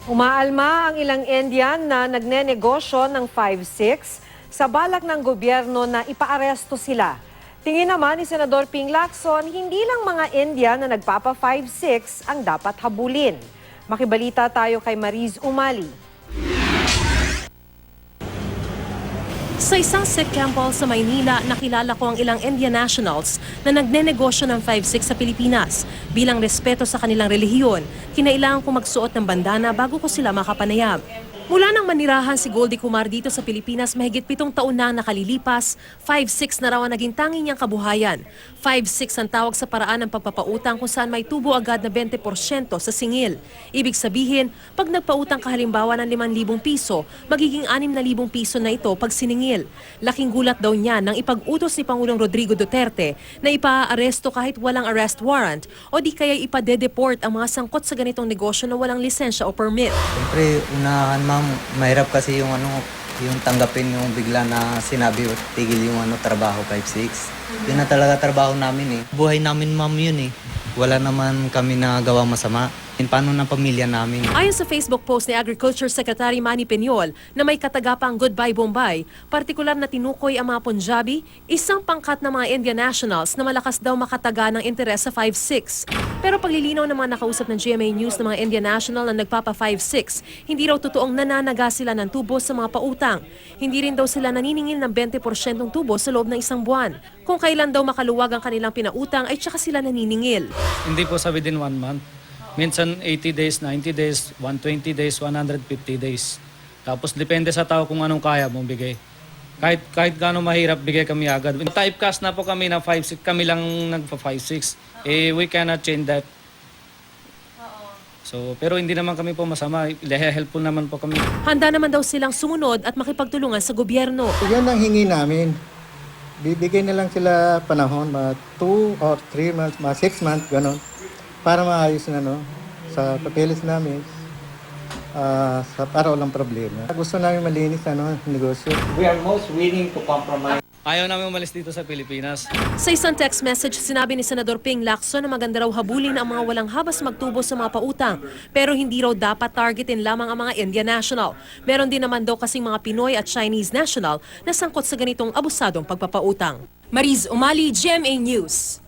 Umaalma ang ilang Indian na nagnenegosyo ng 5-6 sa balak ng gobyerno na ipaaresto sila. Tingin naman ni Senador Ping Lacson, hindi lang mga Indian na nagpapa 5-6 ang dapat habulin. Makibalita tayo kay Mariz Umali. Sa isang Sikh temple sa Maynila, nakilala ko ang ilang Indian nationals na nagnenegosyo ng 5-6 sa Pilipinas. Bilang respeto sa kanilang relihiyon, kinailangan ko magsuot ng bandana bago ko sila makapanayam. Mula nang manirahan si Goldie Kumar dito sa Pilipinas, mahigit 7 taon na ang nakalilipas, 5-6 na raw ang naging tanging niyang kabuhayan. 5-6 ang tawag sa paraan ng pagpapautang kung saan may tubo agad na 20% sa singil. Ibig sabihin, pag nagpautang ka halimbawa ng 5,000 piso, magiging 6,000 piso na ito pag siningil. Laking gulat daw niya nang ipag-utos ni Pangulong Rodrigo Duterte na ipaaresto kahit walang arrest warrant o di kaya ipadedeport ang mga sangkot sa ganitong negosyo na walang lisensya o permit. Siyempre, unahan ma'am, mahirap kasi yung yung tanggapin yung bigla na sinabi tigil yung trabaho 5-6. Yun na talaga trabaho namin eh. Buhay namin ma'am yun eh. Wala naman kami nagawang masama. Paano ng pamilya namin? Ayon sa Facebook post ni Agriculture Secretary Manny Peñol na may katagapang Goodbye Bombay, partikular na tinukoy ang mga Punjabi, isang pangkat ng mga Indian nationals na malakas daw makataga ng interes sa 5-6. Pero paglilinaw ng mga nakausap ng GMA News ng mga Indian national na nagpapa 5-6, hindi raw totoong nananaga sila ng tubo sa mga pautang. Hindi rin daw sila naniningil ng 20% ng tubo sa loob ng isang buwan. Kung kailan daw makaluwag ang kanilang pinautang ay tsaka sila naniningil. Hindi po sa within 1 month. Minsan 80 days, 90 days, 120 days, 150 days. Tapos depende sa tao kung anong kaya mong bigay. Kahit gaano mahirap, bigay kami agad. Typecast na po kami na 5-6, kami lang nagpa 5-6. We cannot change that. So, pero hindi naman kami po masama. Helpful naman po kami. Handa naman daw silang sumunod at makipagtulungan sa gobyerno. Yan ang hingi namin. Bibigay na lang sila panahon, mga 2 or 3 months, mga 6 months, gano'n. Para maayos na sa papeles namin, para walang problema. Gusto namin malinis negosyo. We are most willing to compromise. Ayaw namin umalis dito sa Pilipinas. Sa isang text message, sinabi ni Senador Ping Lacson na maganda raw habulin ang mga walang habas magtubo sa mga pautang. Pero hindi raw dapat targetin lamang ang mga Indian national. Meron din naman daw kasing mga Pinoy at Chinese national na sangkot sa ganitong abusadong pagpapautang. Mariz Umali, GMA News.